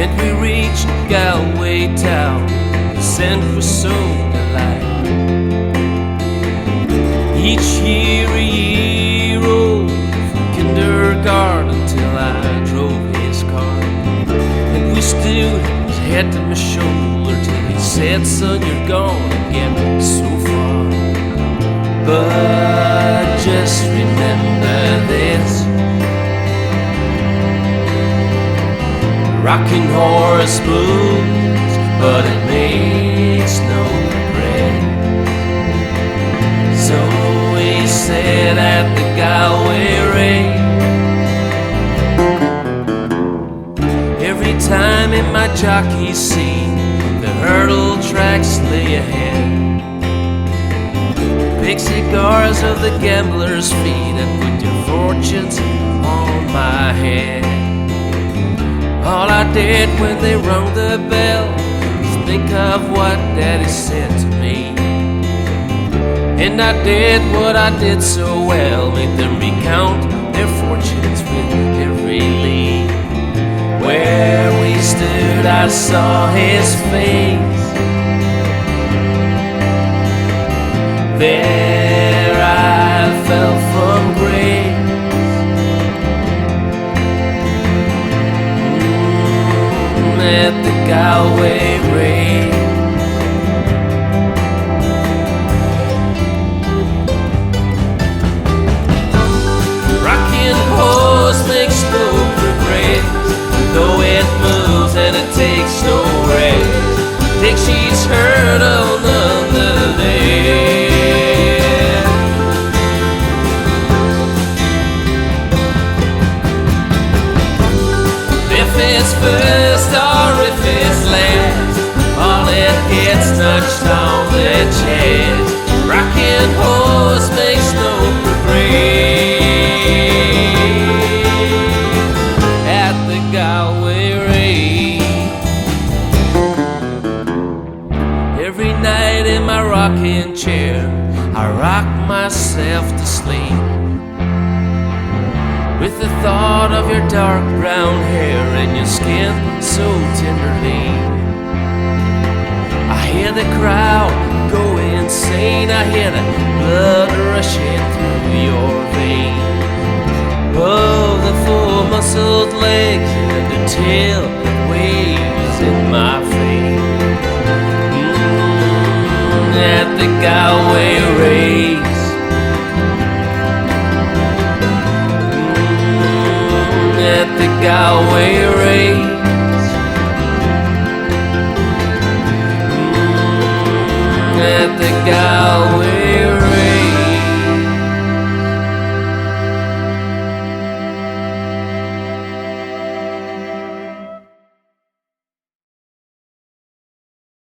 and we reached Galway town. The scent was so delightful. Each year a year old, from kindergarten till I drove his car. And we stood, his head to my shoulder, till he said, "Son, you're gonna get so far. But just remember this: rocking horse moves, but it makes no regret." So we said at the Galway race. Every time in my jockey seat, the hurdle tracks lay ahead. Big cigars of the gambler's feet, and put your fortunes on my head. All I did when they rung the bell was think of what Daddy said to me. And I did what I did so well, make them recount their fortunes with every lead. Where we stood, I saw his face. There I fell from grace. At the Galway race. Rocking horse makes no regrets, though it moves and it takes no rest. Think she's heard of nonetheless. If it's first or if it's last, all it gets touched on the chest. Rocking horse makes no regret. At the Galway race. Every night in my rocking chair, I rock myself to sleep, with the thought of your dark brown hair and your skin so tenderly. I hear the crowd go insane, I hear the blood rushing through your veins. Oh, the full-muscled legs and the tail that waves in my face. At the Galway race. At the Galway race. At the Galway